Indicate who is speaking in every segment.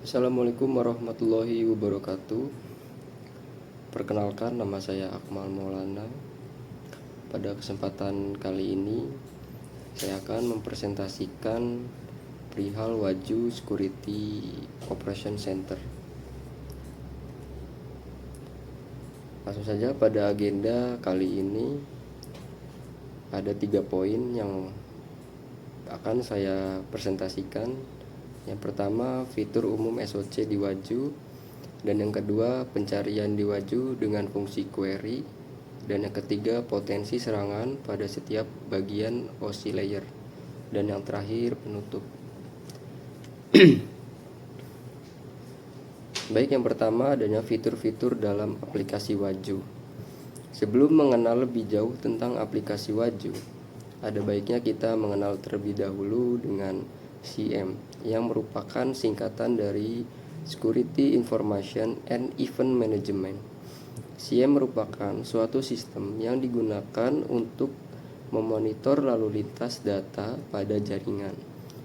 Speaker 1: Assalamualaikum warahmatullahi wabarakatuh. Perkenalkan, nama saya Akmal Maulana. Pada kesempatan kali ini saya akan mempresentasikan perihal Waju Security Operation Center. Langsung saja, pada agenda kali ini ada 3 poin yang akan saya presentasikan. Yang pertama, fitur umum SOC di Waju, dan yang kedua, pencarian di Waju dengan fungsi query, dan yang ketiga, potensi serangan pada setiap bagian OC layer, dan yang terakhir, penutup. Baik, yang pertama adanya fitur-fitur dalam aplikasi Waju. Sebelum mengenal lebih jauh tentang aplikasi Waju, ada baiknya kita mengenal terlebih dahulu dengan SIEM, yang merupakan singkatan dari Security Information and Event Management. SIEM merupakan suatu sistem yang digunakan untuk memonitor lalu lintas data pada jaringan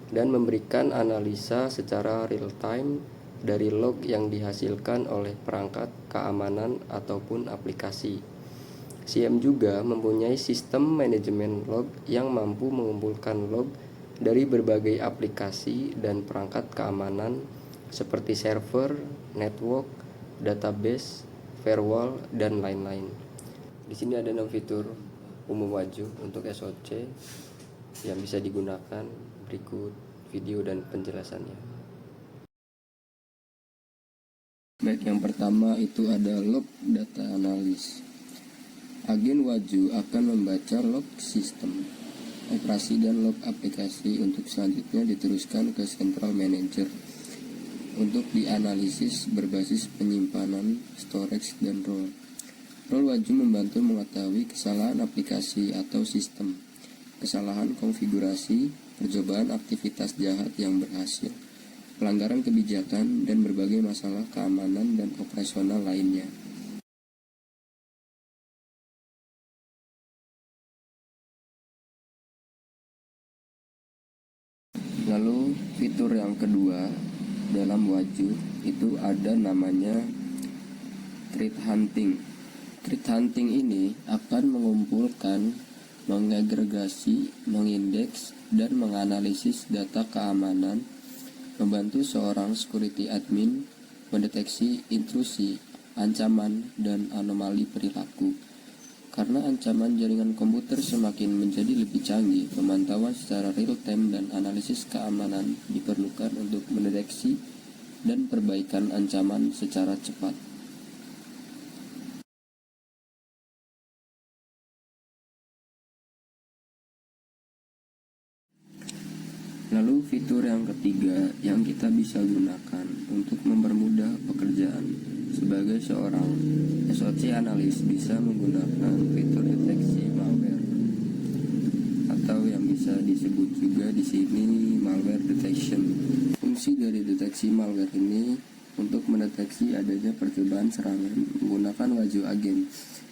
Speaker 1: dan memberikan analisa secara real time dari log yang dihasilkan oleh perangkat keamanan ataupun aplikasi. SIEM juga mempunyai sistem manajemen log yang mampu mengumpulkan log dari berbagai aplikasi dan perangkat keamanan seperti server, network, database, firewall, dan lain-lain. Di sini ada 6 fitur umum Waju untuk SOC yang bisa digunakan. Berikut video dan penjelasannya. Baik, yang pertama itu ada log data analis. Agen Waju akan membaca log sistem operasi dan log aplikasi untuk selanjutnya diteruskan ke Central Manager untuk dianalisis berbasis penyimpanan, storage, dan role. Role Waju membantu mengetahui kesalahan aplikasi atau sistem, kesalahan konfigurasi, percobaan aktivitas jahat yang berhasil, pelanggaran kebijakan, dan berbagai masalah keamanan dan operasional lainnya. Lalu fitur yang kedua dalam Waju itu ada namanya threat hunting. Threat hunting ini akan mengumpulkan, mengagregasi, mengindeks, dan menganalisis data keamanan, membantu seorang security admin mendeteksi intrusi, ancaman, dan anomali perilaku. Karena ancaman jaringan komputer semakin menjadi lebih canggih, pemantauan secara real-time dan analisis keamanan diperlukan untuk mendeteksi dan perbaikan ancaman secara cepat. Lalu fitur yang ketiga yang kita bisa gunakan untuk mempermudah pekerjaan sebagai seorang SOC analis bisa menggunakan fitur deteksi malware, atau yang bisa disebut juga di sini malware detection. Fungsi dari deteksi malware ini untuk mendeteksi adanya percobaan serangan menggunakan Waju Agen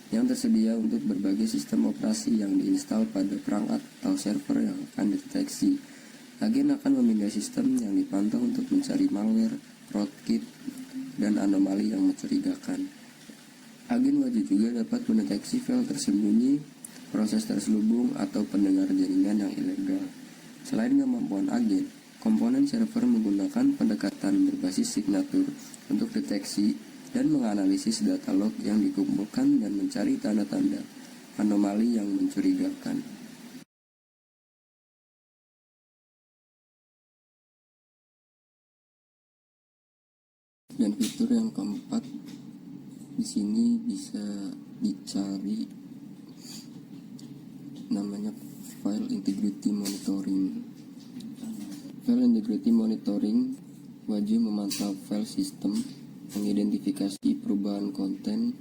Speaker 1: yang tersedia untuk berbagai sistem operasi yang diinstal pada perangkat atau server yang akan dideteksi. Agen akan memindai sistem yang dipantau untuk mencari malware, rootkit, dan anomali yang mencurigakan. Agen Waju juga dapat mendeteksi file tersembunyi, proses terselubung, atau pendengar jaringan yang ilegal. Selain kemampuan agen, komponen server menggunakan pendekatan berbasis signatur untuk deteksi dan menganalisis data log yang dikumpulkan dan mencari tanda-tanda anomali yang mencurigakan. Dan fitur yang keempat di sini bisa dicari namanya File Integrity Monitoring. File Integrity Monitoring Waju memantau file sistem, mengidentifikasi perubahan konten,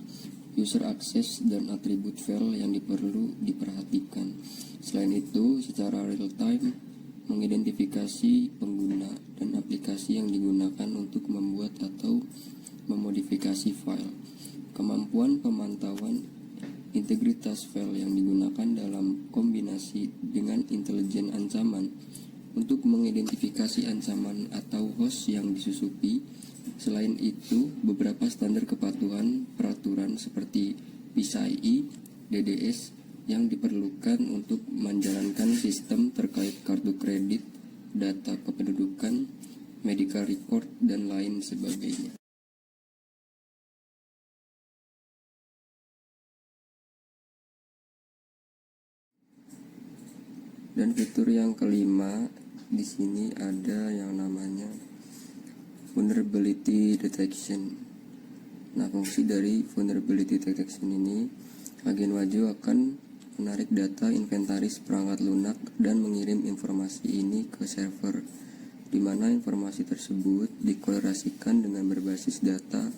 Speaker 1: user access, dan atribut file yang perlu diperhatikan. Selain itu, secara real time mengidentifikasi pengguna dan aplikasi yang digunakan untuk membuat atau memodifikasi file. Kemampuan pemantauan integritas file yang digunakan dalam kombinasi dengan intelijen ancaman untuk mengidentifikasi mengidentifikasi ancaman atau host yang disusupi. Selain itu, beberapa standar kepatuhan peraturan seperti PCI DDS yang diperlukan untuk menjalankan sistem terkait kartu kredit, data kependudukan, medical record, dan lain sebagainya. Dan fitur yang kelima, di sini ada yang namanya vulnerability detection. Nah, fungsi dari vulnerability detection ini, agen Waju akan menarik data inventaris perangkat lunak dan mengirim informasi ini ke server, di mana informasi tersebut dikorelasikan dengan berbasis data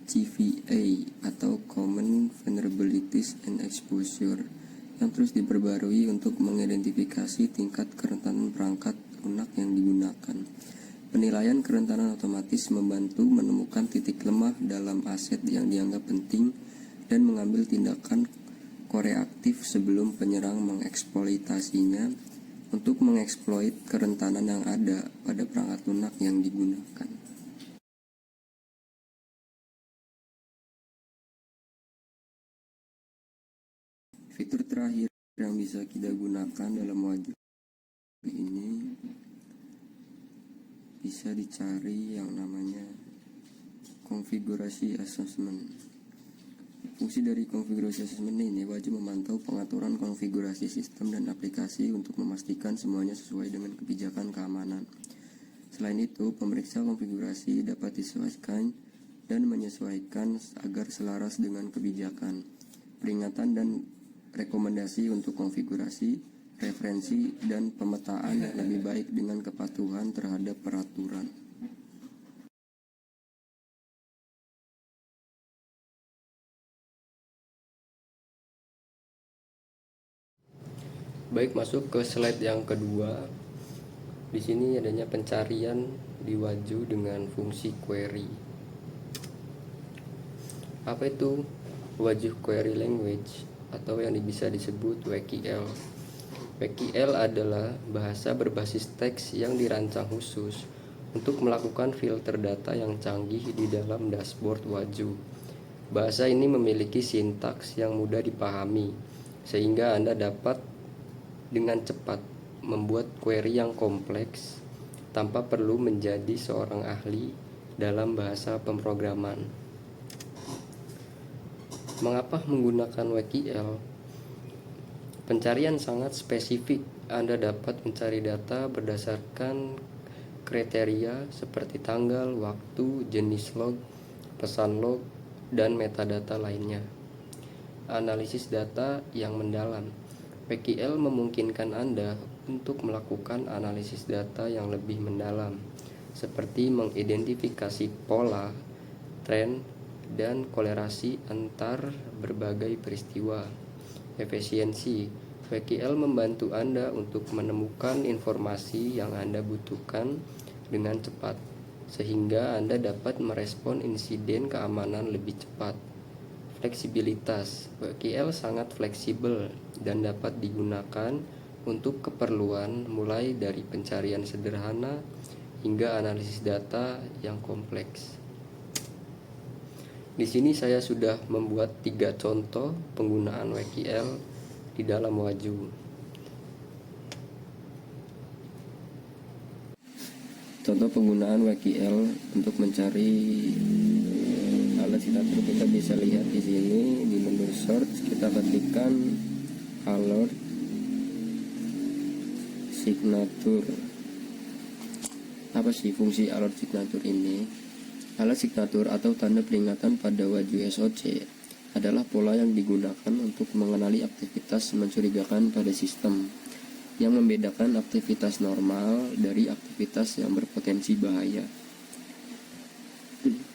Speaker 1: CVE atau Common Vulnerabilities and Exposure, yang terus diperbarui untuk mengidentifikasi tingkat kerentanan perangkat lunak yang digunakan. Penilaian kerentanan otomatis membantu menemukan titik lemah dalam aset yang dianggap penting dan mengambil tindakan koreaktif sebelum penyerang mengeksploitasinya untuk mengeksploit kerentanan yang ada pada perangkat lunak yang digunakan. Fitur terakhir yang bisa kita gunakan dalam Waju ini bisa dicari yang namanya konfigurasi assessment. Fungsi dari konfigurasi assessment ini wajib memantau pengaturan konfigurasi sistem dan aplikasi untuk memastikan semuanya sesuai dengan kebijakan keamanan. Selain itu, pemeriksa konfigurasi dapat disesuaikan dan menyesuaikan agar selaras dengan kebijakan. Peringatan dan rekomendasi untuk konfigurasi, referensi, dan pemetaan yang lebih baik dengan kepatuhan terhadap peraturan. Baik, masuk ke slide yang kedua. Di sini adanya pencarian di Waju dengan fungsi query. Apa itu Waju Query Language atau yang bisa disebut WQL? WQL adalah bahasa berbasis teks yang dirancang khusus untuk melakukan filter data yang canggih di dalam dashboard Waju. Bahasa ini memiliki sintaks yang mudah dipahami, sehingga Anda dapat dengan cepat membuat query yang kompleks tanpa perlu menjadi seorang ahli dalam bahasa pemrograman. Mengapa menggunakan WQL? Pencarian sangat spesifik. Anda dapat mencari data berdasarkan kriteria seperti tanggal, waktu, jenis log, pesan log, dan metadata lainnya. Analisis data yang mendalam. WQL memungkinkan Anda untuk melakukan analisis data yang lebih mendalam, seperti mengidentifikasi pola, tren, dan kolerasi antar berbagai peristiwa. Efisiensi. WQL membantu Anda untuk menemukan informasi yang Anda butuhkan dengan cepat, sehingga Anda dapat merespon insiden keamanan lebih cepat. Fleksibilitas. WQL sangat fleksibel dan dapat digunakan untuk keperluan mulai dari pencarian sederhana hingga analisis data yang kompleks. Di sini saya sudah membuat 3 contoh penggunaan WQL di dalam Waju. Contoh penggunaan WQL untuk mencari alat signature kita bisa lihat di sini di menu search, kita ketikkan alert signature. Apa sih fungsi alert signature ini? Alat signatur atau tanda peringatan pada Waju SOC adalah pola yang digunakan untuk mengenali aktivitas mencurigakan pada sistem, yang membedakan aktivitas normal dari aktivitas yang berpotensi bahaya.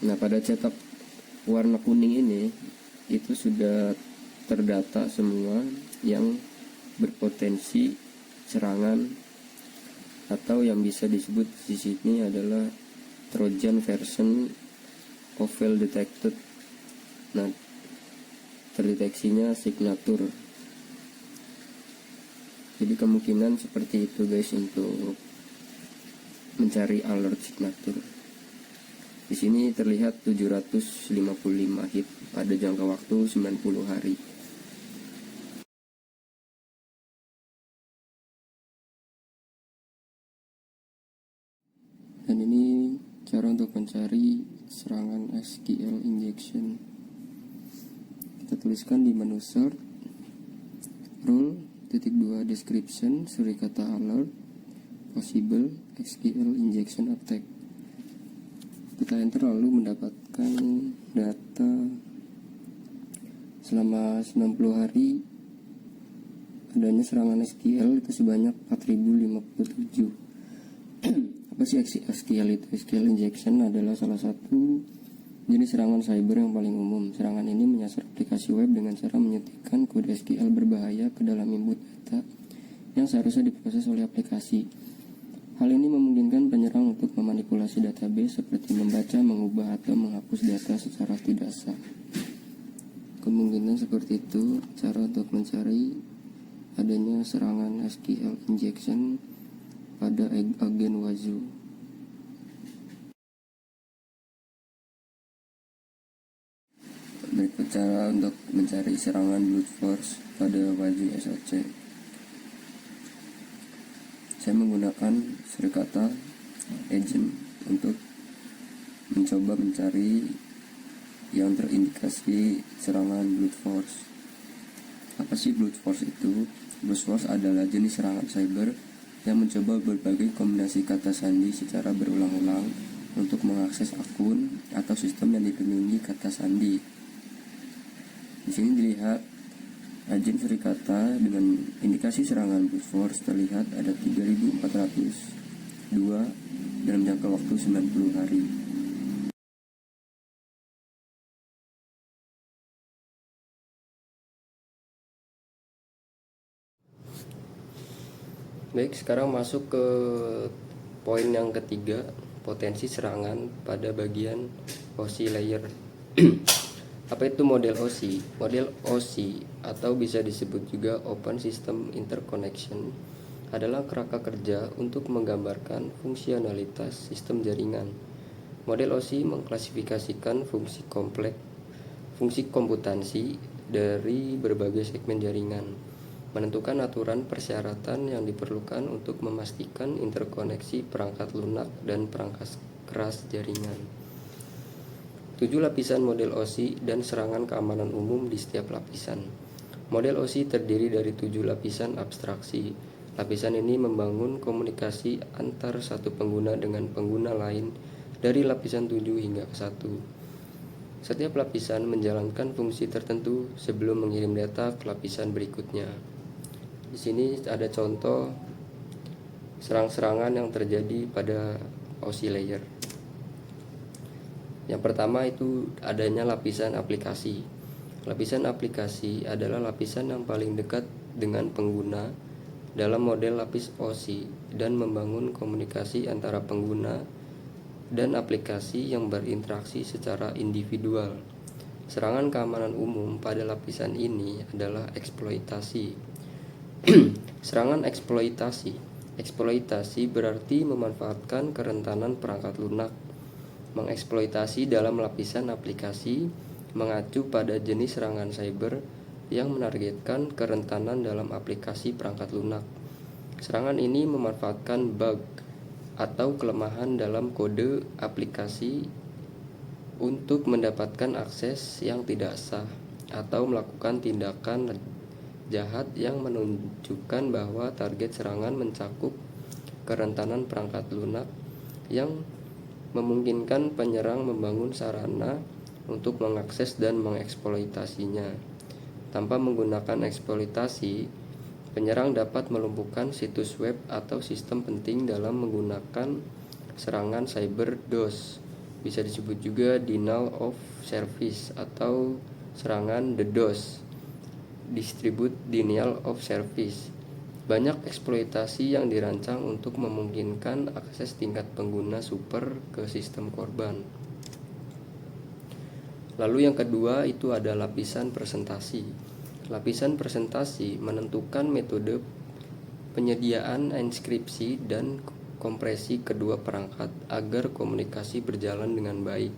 Speaker 1: Nah, pada cetak warna kuning ini, itu sudah terdata semua yang berpotensi serangan atau yang bisa disebut di sini adalah Trojan version of fail detected. Nah, terdeteksinya signatur. Jadi kemungkinan seperti itu guys untuk mencari alert signature. Di sini terlihat 755 hit pada jangka waktu 90 hari. Dan ini cara untuk mencari serangan SQL injection. Kita tuliskan di menu search rule -2 description surikata alert possible SQL injection attack. Kita enter lalu mendapatkan data selama 90 hari adanya serangan SQL itu sebanyak 4057. Apa sih SQL itu? SQL injection adalah salah satu jenis serangan cyber yang paling umum. Serangan ini menyasar aplikasi web dengan cara menyuntikkan kode SQL berbahaya ke dalam input data yang seharusnya diproses oleh aplikasi. Hal ini memungkinkan penyerang untuk memanipulasi database seperti membaca, mengubah, atau menghapus data secara tidak sah. Kemungkinan seperti itu cara untuk mencari adanya serangan SQL injection pada agen Wazoo. Berikut cara untuk mencari serangan brute force pada Wazoo SOC. Saya menggunakan surikata agent untuk mencoba mencari yang terindikasi serangan brute force. Apa sih brute force itu? Brute force adalah jenis serangan cyber yang mencoba berbagai kombinasi kata sandi secara berulang-ulang untuk mengakses akun atau sistem yang dipenuhi kata sandi. Di sini dilihat agen surikata dengan indikasi serangan brute force terlihat ada 3402 dalam jangka waktu 90 hari. Baik, sekarang masuk ke poin yang ketiga, potensi serangan pada bagian OSI layer. Apa itu model OSI? Model OSI atau bisa disebut juga Open System Interconnection adalah kerangka kerja untuk menggambarkan fungsionalitas sistem jaringan. Model OSI mengklasifikasikan fungsi komputansi dari berbagai segmen jaringan, menentukan aturan persyaratan yang diperlukan untuk memastikan interkoneksi perangkat lunak dan perangkat keras jaringan. 7 lapisan model OSI dan serangan keamanan umum di setiap lapisan. Model OSI terdiri dari 7 lapisan abstraksi. Lapisan ini membangun komunikasi antar satu pengguna dengan pengguna lain dari lapisan 7 hingga ke 1. Setiap lapisan menjalankan fungsi tertentu sebelum mengirim data ke lapisan berikutnya. Di sini ada contoh serang-serangan yang terjadi pada OSI layer. Yang pertama itu adanya lapisan aplikasi. Lapisan aplikasi adalah lapisan yang paling dekat dengan pengguna dalam model lapis OSI dan membangun komunikasi antara pengguna dan aplikasi yang berinteraksi secara individual. Serangan keamanan umum pada lapisan ini adalah eksploitasi. Serangan eksploitasi. Eksploitasi berarti memanfaatkan kerentanan perangkat lunak. Mengeksploitasi dalam lapisan aplikasi mengacu pada jenis serangan cyber yang menargetkan kerentanan dalam aplikasi perangkat lunak. Serangan ini memanfaatkan bug atau kelemahan dalam kode aplikasi untuk mendapatkan akses yang tidak sah atau melakukan tindakan jahat yang menunjukkan bahwa target serangan mencakup kerentanan perangkat lunak yang memungkinkan penyerang membangun sarana untuk mengakses dan mengeksploitasinya. Tanpa menggunakan eksploitasi, penyerang dapat melumpuhkan situs web atau sistem penting dalam menggunakan serangan cyber DOS. Bisa disebut juga denial of service atau serangan DDoS. Distribute denial of service. Banyak eksploitasi yang dirancang untuk memungkinkan akses tingkat pengguna super ke sistem korban. Lalu yang kedua itu ada lapisan presentasi. Lapisan presentasi menentukan metode penyediaan inskripsi dan kompresi kedua perangkat agar komunikasi berjalan dengan baik.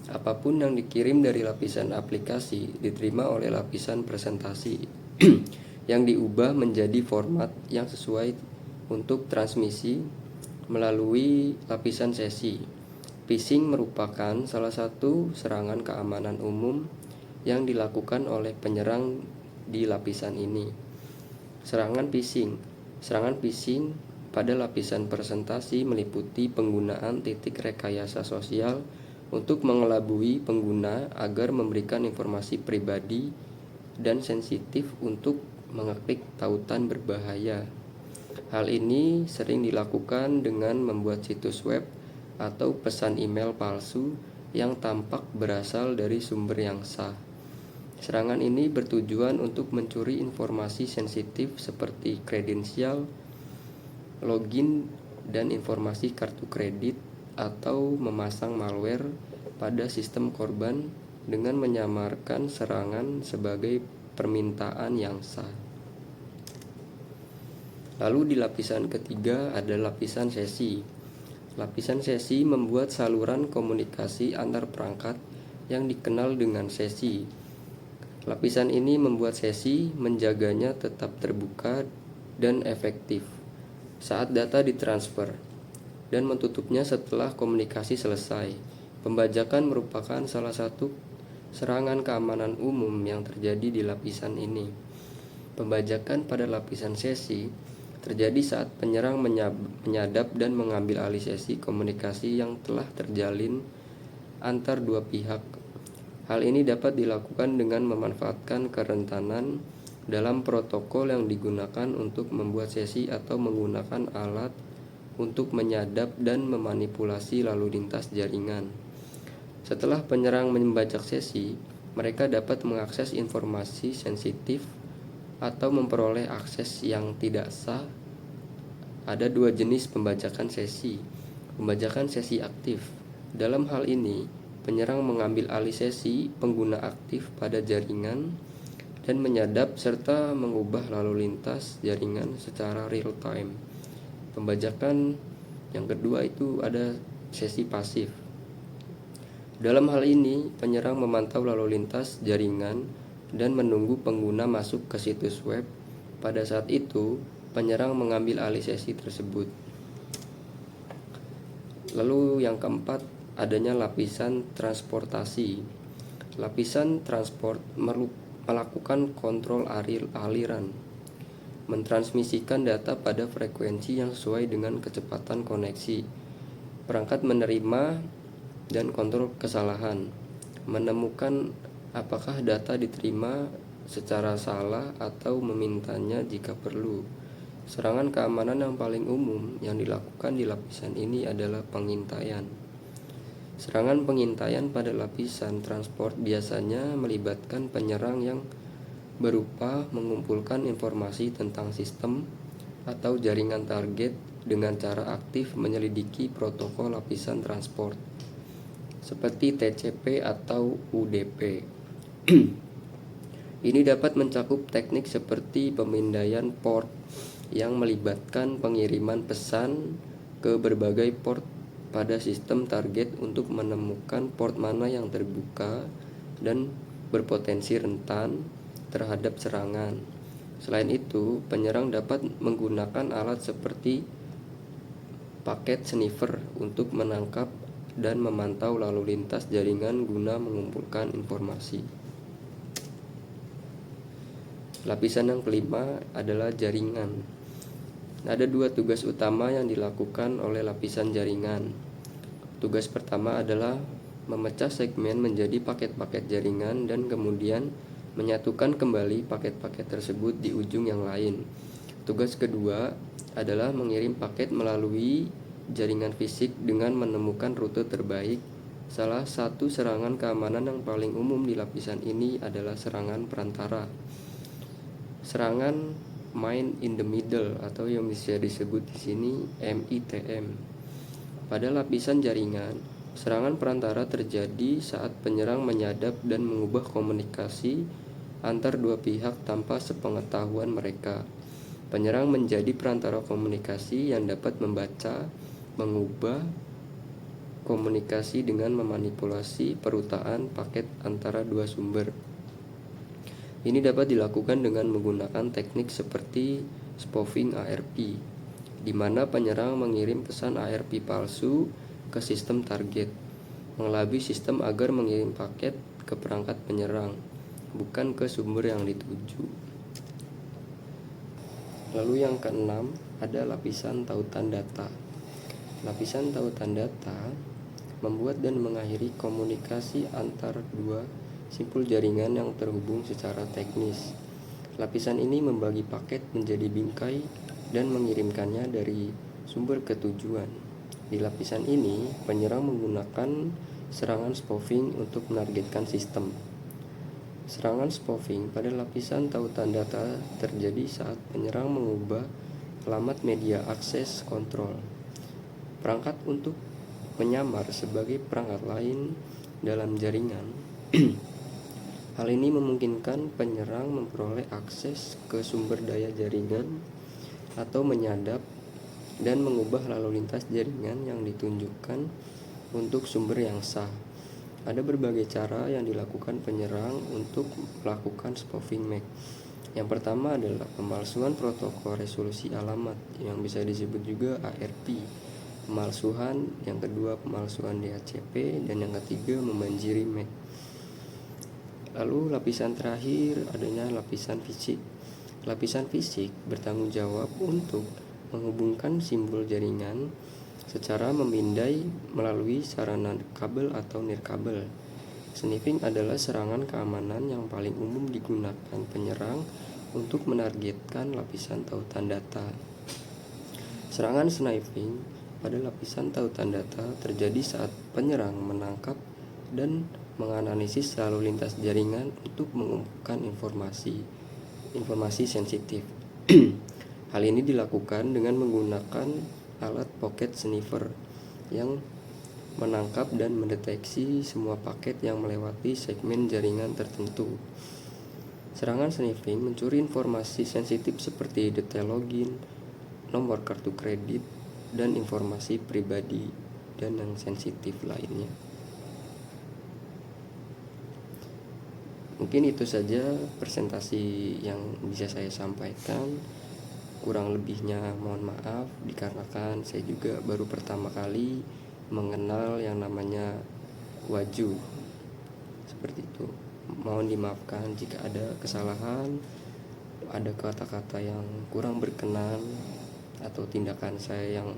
Speaker 1: Apapun yang dikirim dari lapisan aplikasi diterima oleh lapisan presentasi yang diubah menjadi format yang sesuai untuk transmisi melalui lapisan sesi. Phishing merupakan salah satu serangan keamanan umum yang dilakukan oleh penyerang di lapisan ini. Serangan phishing pada lapisan presentasi meliputi penggunaan titik rekayasa sosial untuk mengelabui pengguna agar memberikan informasi pribadi dan sensitif untuk mengeklik tautan berbahaya. Hal ini sering dilakukan dengan membuat situs web atau pesan email palsu yang tampak berasal dari sumber yang sah. Serangan ini bertujuan untuk mencuri informasi sensitif seperti kredensial, login, dan informasi kartu kredit, atau memasang malware pada sistem korban dengan menyamarkan serangan sebagai permintaan yang sah. Lalu di lapisan ketiga ada lapisan sesi. Lapisan sesi membuat saluran komunikasi antar perangkat yang dikenal dengan sesi. Lapisan ini membuat sesi menjaganya tetap terbuka dan efektif saat data ditransfer dan mentutupnya setelah komunikasi selesai. Pembajakan merupakan salah satu serangan keamanan umum yang terjadi di lapisan ini. Pembajakan pada lapisan sesi terjadi saat penyerang menyadap dan mengambil alih sesi komunikasi yang telah terjalin antar dua pihak. Hal ini dapat dilakukan dengan memanfaatkan kerentanan dalam protokol yang digunakan untuk membuat sesi atau menggunakan alat untuk menyadap dan memanipulasi lalu lintas jaringan. Setelah penyerang membajak sesi, mereka dapat mengakses informasi sensitif atau memperoleh akses yang tidak sah. Ada dua jenis pembajakan sesi. Pembajakan sesi aktif. Dalam hal ini, penyerang mengambil alih sesi pengguna aktif pada jaringan dan menyadap serta mengubah lalu lintas jaringan secara real time. Pembajakan yang kedua itu ada sesi pasif. Dalam hal ini, penyerang memantau lalu lintas jaringan dan menunggu pengguna masuk ke situs web. Pada saat itu, penyerang mengambil alih sesi tersebut. Lalu yang keempat, adanya lapisan transportasi. Lapisan transport melakukan kontrol aliran, mentransmisikan data pada frekuensi yang sesuai dengan kecepatan koneksi. Perangkat menerima dan kontrol kesalahan, menemukan apakah data diterima secara salah atau memintanya jika perlu. Serangan keamanan yang paling umum yang dilakukan di lapisan ini adalah pengintaian. Serangan pengintaian pada lapisan transport biasanya melibatkan penyerang yang berupa mengumpulkan informasi tentang sistem atau jaringan target dengan cara aktif menyelidiki protokol lapisan transport seperti TCP atau UDP. Ini dapat mencakup teknik seperti pemindaian port yang melibatkan pengiriman pesan ke berbagai port pada sistem target untuk menemukan port mana yang terbuka dan berpotensi rentan terhadap serangan. Selain itu, penyerang dapat menggunakan alat seperti paket sniffer untuk menangkap dan memantau lalu lintas jaringan guna mengumpulkan informasi. Lapisan yang kelima adalah jaringan. Ada dua tugas utama yang dilakukan oleh lapisan jaringan. Tugas pertama adalah memecah segmen menjadi paket-paket jaringan dan kemudian menyatukan kembali paket-paket tersebut di ujung yang lain. Tugas kedua adalah mengirim paket melalui jaringan fisik dengan menemukan rute terbaik. Salah satu serangan keamanan yang paling umum di lapisan ini adalah serangan perantara. Serangan man in the middle atau yang bisa disebut di sini MITM. Pada lapisan jaringan, serangan perantara terjadi saat penyerang menyadap dan mengubah komunikasi antar dua pihak tanpa sepengetahuan mereka. Penyerang menjadi perantara komunikasi yang dapat membaca, mengubah komunikasi dengan memanipulasi perutaan paket antara dua sumber. Ini dapat dilakukan dengan menggunakan teknik seperti spoofing ARP, di mana penyerang mengirim pesan ARP palsu ke sistem target, mengelabui sistem agar mengirim paket ke perangkat penyerang, bukan ke sumber yang dituju. Lalu yang keenam, ada lapisan tautan data. Lapisan tautan data membuat dan mengakhiri komunikasi antar dua simpul jaringan yang terhubung secara teknis. Lapisan ini membagi paket menjadi bingkai dan mengirimkannya dari sumber ke tujuan. Di lapisan ini, penyerang menggunakan serangan spoofing untuk menargetkan sistem. Serangan spoofing pada lapisan tautan data terjadi saat penyerang mengubah alamat media akses kontrol perangkat untuk menyamar sebagai perangkat lain dalam jaringan. Hal ini memungkinkan penyerang memperoleh akses ke sumber daya jaringan atau menyadap dan mengubah lalu lintas jaringan yang ditunjukkan untuk sumber yang sah. Ada berbagai cara yang dilakukan penyerang untuk melakukan spoofing MAC. Yang pertama adalah pemalsuan protokol resolusi alamat yang bisa disebut juga ARP, pemalsuan, yang kedua pemalsuan DHCP, dan yang ketiga membanjiri MAC. Lalu lapisan terakhir adanya lapisan fisik. Lapisan fisik bertanggung jawab untuk menghubungkan simbol jaringan secara memindai melalui sarana kabel atau nirkabel. Sniffing adalah serangan keamanan yang paling umum digunakan penyerang untuk menargetkan lapisan tautan data. Serangan sniffing pada lapisan tautan data terjadi saat penyerang menangkap dan menganalisis lalu lintas jaringan untuk mengumumkan informasi sensitif. Hal ini dilakukan dengan menggunakan alat pocket sniffer yang menangkap dan mendeteksi semua paket yang melewati segmen jaringan tertentu. Serangan sniffing mencuri informasi sensitif seperti detail login, nomor kartu kredit, dan informasi pribadi dan yang sensitif lainnya. Mungkin itu saja presentasi yang bisa saya sampaikan. Kurang lebihnya mohon maaf, dikarenakan saya juga baru pertama kali mengenal yang namanya waju. Seperti itu. Mohon dimaafkan jika ada kesalahan, ada kata-kata yang kurang berkenan, atau tindakan saya yang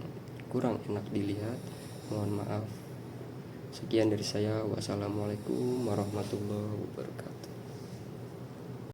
Speaker 1: kurang enak dilihat. Mohon maaf. Sekian dari saya. Wassalamualaikum warahmatullahi wabarakatuh.